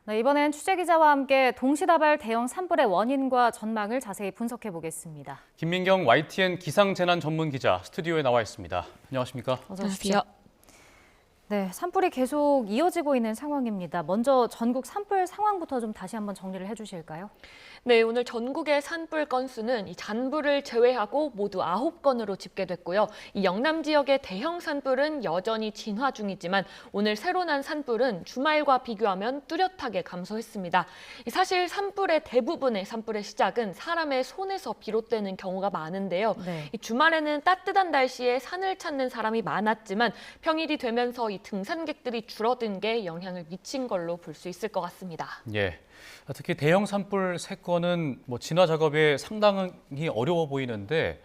네, 이번엔 취재기자와 함께 동시다발 대형 산불의 원인과 전망을 자세히 분석해 보겠습니다. 김민경 YTN 기상재난 전문 기자 스튜디오에 나와 있습니다. 안녕하십니까? 어서 오십시오. 네, 산불이 계속 이어지고 있는 상황입니다. 먼저 전국 산불 상황부터 좀 다시 한번 정리를 해주실까요? 네, 오늘 전국의 산불 건수는 이 잔불을 제외하고 모두 9건으로 집계됐고요. 이 영남 지역의 대형 산불은 여전히 진화 중이지만 오늘 새로 난 산불은 주말과 비교하면 뚜렷하게 감소했습니다. 사실 산불의 대부분의 산불의 시작은 사람의 손에서 비롯되는 경우가 많은데요. 네. 이 주말에는 따뜻한 날씨에 산을 찾는 사람이 많았지만 평일이 되면서 이 등산객들이 줄어든 게 영향을 미친 걸로 볼 수 있을 것 같습니다. 예. 특히 대형 산불 3건은 진화 작업에 상당히 어려워 보이는데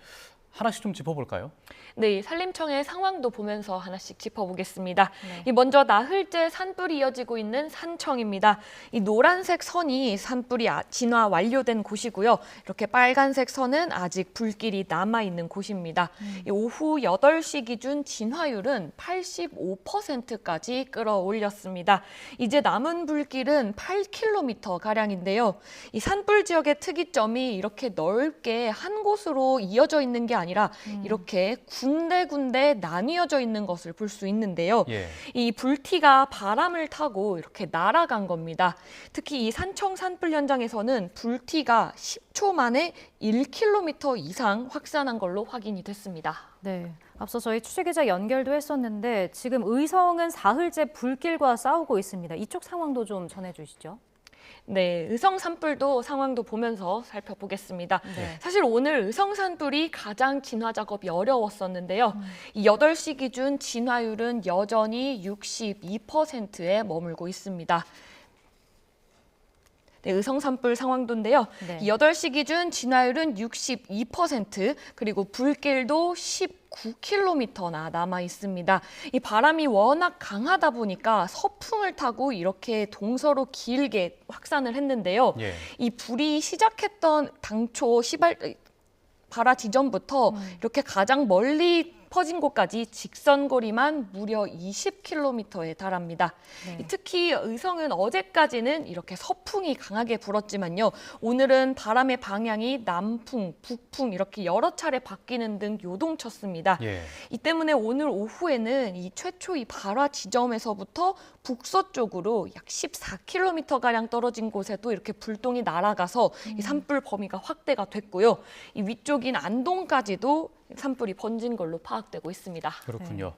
하나씩 좀 짚어볼까요? 네, 산림청의 상황도 보면서 하나씩 짚어보겠습니다. 네. 먼저 나흘째 산불이 이어지고 있는 산청입니다. 이 노란색 선이 산불이 진화 완료된 곳이고요. 이렇게 빨간색 선은 아직 불길이 남아있는 곳입니다. 이 오후 8시 기준 진화율은 85%까지 끌어올렸습니다. 이제 남은 불길은 8km가량인데요. 이 산불 지역의 특이점이 이렇게 넓게 한 곳으로 이어져 있는 게 아니라 이렇게 군데군데 나뉘어져 있는 것을 볼 수 있는데요. 예. 이 불티가 바람을 타고 이렇게 날아간 겁니다. 특히 이 산청 산불 현장에서는 불티가 10초 만에 1km 이상 확산한 걸로 확인이 됐습니다. 네, 앞서 저희 취재기자 연결도 했었는데 지금 의성은 사흘째 불길과 싸우고 있습니다. 이쪽 상황도 좀 전해주시죠. 네, 의성 산불도 상황도 보면서 살펴보겠습니다. 네. 사실 오늘 의성 산불이 가장 진화 작업이 어려웠었는데요. 이 8시 기준 진화율은 여전히 62%에 머물고 있습니다. 네, 의성 산불 상황도인데요. 네. 8시 기준 진화율은 62%, 그리고 불길도 19km나 남아 있습니다. 이 바람이 워낙 강하다 보니까 서풍을 타고 이렇게 동서로 길게 확산을 했는데요. 예. 이 불이 시작했던 당초 발화 지점부터 이렇게 가장 멀리 퍼진 곳까지 직선거리만 무려 20km에 달합니다. 네. 특히 의성은 어제까지는 이렇게 서풍이 강하게 불었지만요. 오늘은 바람의 방향이 남풍, 북풍 이렇게 여러 차례 바뀌는 등 요동쳤습니다. 예. 이 때문에 오늘 오후에는 이 최초 이 발화 지점에서부터 북서쪽으로 약 14km가량 떨어진 곳에도 이렇게 불똥이 날아가서 이 산불 범위가 확대가 됐고요. 이 위쪽인 안동까지도 산불이 번진 걸로 파악되고 있습니다. 그렇군요.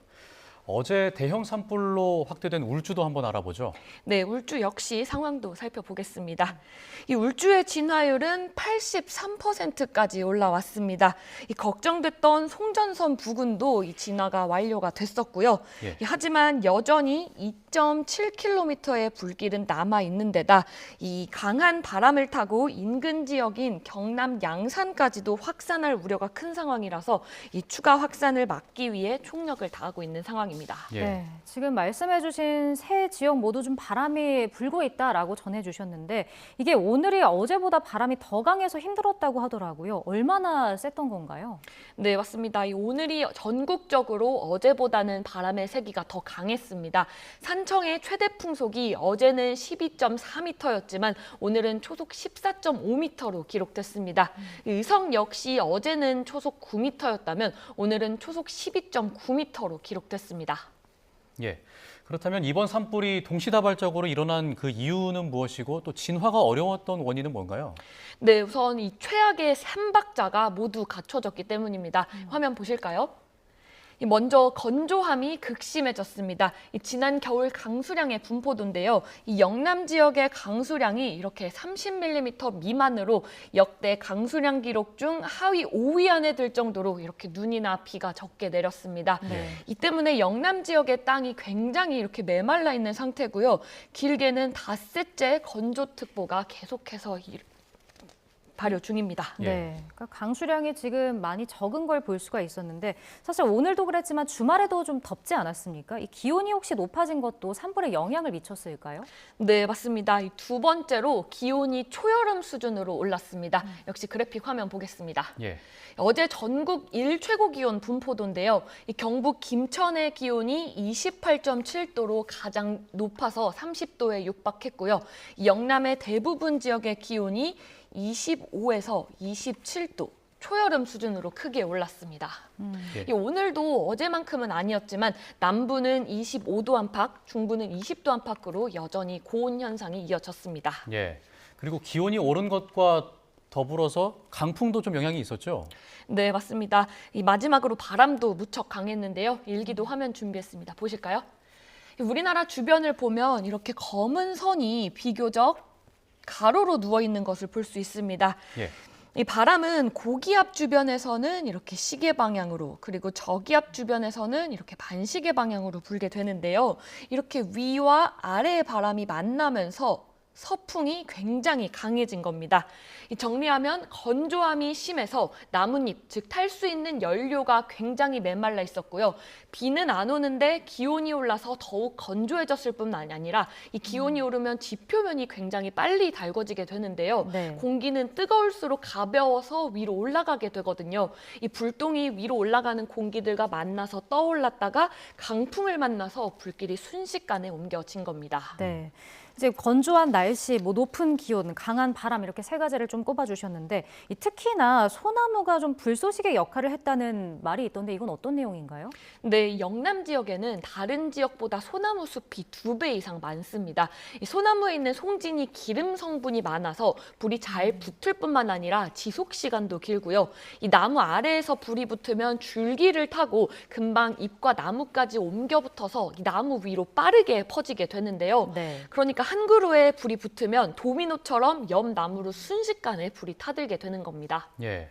어제 대형 산불로 확대된 울주도 한번 알아보죠. 네, 울주 역시 상황도 살펴보겠습니다. 이 울주의 진화율은 83%까지 올라왔습니다. 이 걱정됐던 송전선 부근도 이 진화가 완료가 됐었고요. 예. 하지만 여전히 2.7km의 불길은 남아 있는 데다 이 강한 바람을 타고 인근 지역인 경남 양산까지도 확산할 우려가 큰 상황이라서 이 추가 확산을 막기 위해 총력을 다하고 있는 상황입니다. 예. 네, 지금 말씀해주신 세 지역 모두 좀 바람이 불고 있다라고 전해주셨는데 이게 오늘이 어제보다 바람이 더 강해서 힘들었다고 하더라고요. 얼마나 셌던 건가요? 네, 맞습니다. 오늘이 전국적으로 어제보다는 바람의 세기가 더 강했습니다. 산청의 최대 풍속이 어제는 12.4m였지만 오늘은 초속 14.5m로 기록됐습니다. 의성 역시 어제는 초속 9m였다면 오늘은 초속 12.9m로 기록됐습니다. 예. 그렇다면 이번 산불이 동시다발적으로 일어난 그 이유는 무엇이고 또 진화가 어려웠던 원인은 뭔가요? 네, 우선 이 최악의 3박자가 모두 갖춰졌기 때문입니다. 화면 보실까요? 먼저 건조함이 극심해졌습니다. 지난 겨울 강수량의 분포도인데요. 이 영남 지역의 강수량이 이렇게 30mm 미만으로 역대 강수량 기록 중 하위 5위 안에 들 정도로 이렇게 눈이나 비가 적게 내렸습니다. 네. 이 때문에 영남 지역의 땅이 굉장히 이렇게 메말라 있는 상태고요. 길게는 닷새째 건조특보가 계속해서 발효 중입니다. 예. 네, 그러니까 강수량이 지금 많이 적은 걸 볼 수가 있었는데 사실 오늘도 그랬지만 주말에도 좀 덥지 않았습니까? 이 기온이 혹시 높아진 것도 산불에 영향을 미쳤을까요? 네, 맞습니다. 이 두 번째로 기온이 초여름 수준으로 올랐습니다. 역시 그래픽 화면 보겠습니다. 예. 어제 전국 최고 기온 분포도인데요. 이 경북 김천의 기온이 28.7도로 가장 높아서 30도에 육박했고요. 이 영남의 대부분 지역의 기온이 25에서 27도. 초여름 수준으로 크게 올랐습니다. 예. 이 오늘도 어제만큼은 아니었지만 남부는 25도 안팎, 중부는 20도 안팎으로 여전히 고온 현상이 이어졌습니다. 예. 그리고 기온이 오른 것과 더불어서 강풍도 좀 영향이 있었죠? 네, 맞습니다. 이 마지막으로 바람도 무척 강했는데요. 일기도 화면 준비했습니다. 보실까요? 우리나라 주변을 보면 이렇게 검은 선이 비교적 가로로 누워 있는 것을 볼 수 있습니다. 예. 이 바람은 고기압 주변에서는 이렇게 시계 방향으로 그리고 저기압 주변에서는 이렇게 반시계 방향으로 불게 되는데요. 이렇게 위와 아래의 바람이 만나면서 서풍이 굉장히 강해진 겁니다. 정리하면 건조함이 심해서 나뭇잎, 즉 탈 수 있는 연료가 굉장히 메말라 있었고요. 비는 안 오는데 기온이 올라서 더욱 건조해졌을 뿐만 아니라 이 기온이 오르면 지표면이 굉장히 빨리 달궈지게 되는데요. 네. 공기는 뜨거울수록 가벼워서 위로 올라가게 되거든요. 이 불똥이 위로 올라가는 공기들과 만나서 떠올랐다가 강풍을 만나서 불길이 순식간에 옮겨진 겁니다. 네. 이제 건조한 날씨, 높은 기온, 강한 바람 이렇게 세 가지를 좀 꼽아주셨는데 특히나 소나무가 좀 불쏘시개 역할을 했다는 말이 있던데 이건 어떤 내용인가요? 네, 영남 지역에는 다른 지역보다 소나무 숲이 2배 이상 많습니다. 이 소나무에 있는 송진이 기름 성분이 많아서 불이 잘 붙을 뿐만 아니라 지속 시간도 길고요. 이 나무 아래에서 불이 붙으면 줄기를 타고 금방 잎과 나무까지 옮겨 붙어서 이 나무 위로 빠르게 퍼지게 되는데요. 네. 그러니까 한 그루에 불이 붙으면 도미노처럼 옆 나무로 순식간에 불이 타들게 되는 겁니다. 예.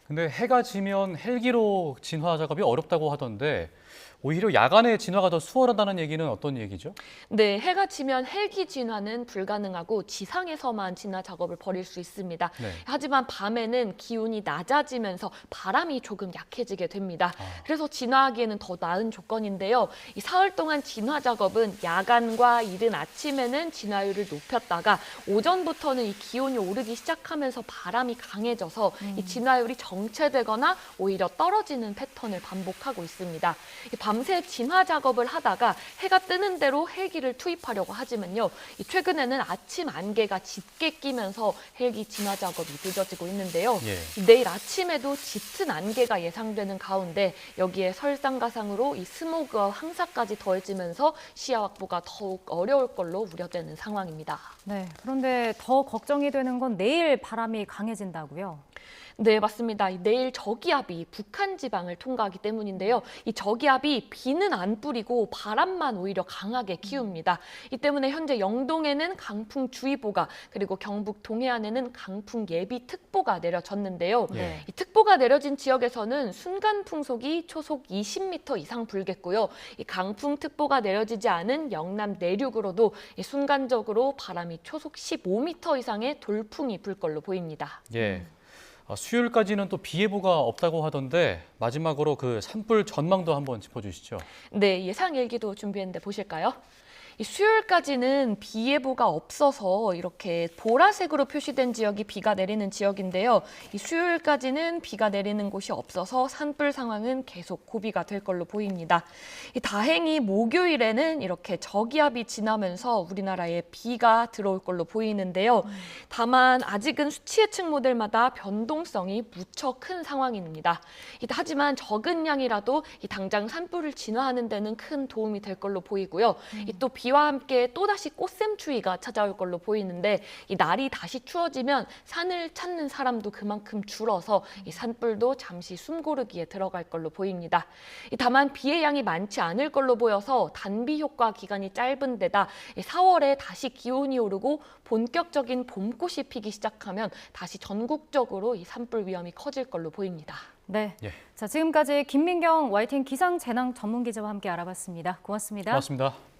근데 해가 지면 헬기로 진화 작업이 어렵다고 하던데 오히려 야간에 진화가 더 수월하다는 얘기는 어떤 얘기죠? 네, 해가 지면 헬기 진화는 불가능하고 지상에서만 진화 작업을 벌일 수 있습니다. 네. 하지만 밤에는 기온이 낮아지면서 바람이 조금 약해지게 됩니다. 그래서 진화하기에는 더 나은 조건인데요. 이 사흘 동안 진화 작업은 야간과 이른 아침에는 진화율을 높였다가 오전부터는 이 기온이 오르기 시작하면서 바람이 강해져서 이 진화율이 정체되거나 오히려 떨어지는 패턴을 반복하고 있습니다. 밤새 진화 작업을 하다가 해가 뜨는 대로 헬기를 투입하려고 하지만요. 최근에는 아침 안개가 짙게 끼면서 헬기 진화 작업이 늦어지고 있는데요. 예. 내일 아침에도 짙은 안개가 예상되는 가운데 여기에 설상가상으로 이 스모그와 황사까지 더해지면서 시야 확보가 더욱 어려울 걸로 우려되는 상황입니다. 네. 그런데 더 걱정이 되는 건 내일 바람이 강해진다고요? 네, 맞습니다. 내일 저기압이 북한 지방을 통과하기 때문인데요. 이 저기압이 비는 안 뿌리고 바람만 오히려 강하게 키웁니다. 이 때문에 현재 영동에는 강풍주의보가 그리고 경북 동해안에는 강풍 예비특보가 내려졌는데요. 예. 이 특보가 내려진 지역에서는 순간 풍속이 초속 20m 이상 불겠고요. 이 강풍특보가 내려지지 않은 영남 내륙으로도 순간적으로 바람이 초속 15m 이상의 돌풍이 불 걸로 보입니다. 예. 수요일까지는 또 비 예보가 없다고 하던데 마지막으로 그 산불 전망도 한번 짚어주시죠. 네, 예상 일기도 준비했는데 보실까요? 이 수요일까지는 비 예보가 없어서 이렇게 보라색으로 표시된 지역이 비가 내리는 지역인데요. 이 수요일까지는 비가 내리는 곳이 없어서 산불 상황은 계속 고비가 될 걸로 보입니다. 다행히 목요일에는 이렇게 저기압이 지나면서 우리나라에 비가 들어올 걸로 보이는데요. 다만 아직은 수치 예측 모델마다 변동성이 무척 큰 상황입니다. 하지만 적은 양이라도 당장 산불을 진화하는 데는 큰 도움이 될 걸로 보이고요. 또 비와 함께 또다시 꽃샘추위가 찾아올 걸로 보이는데 이 날이 다시 추워지면 산을 찾는 사람도 그만큼 줄어서 이 산불도 잠시 숨고르기에 들어갈 걸로 보입니다. 다만 비의 양이 많지 않을 걸로 보여서 단비 효과 기간이 짧은 데다 4월에 다시 기온이 오르고 본격적인 봄꽃이 피기 시작하면 다시 전국적으로 이 산불 위험이 커질 걸로 보입니다. 네. 예. 자, 지금까지 김민경 YTN 기상재난 전문기자와 함께 알아봤습니다. 고맙습니다. 고맙습니다.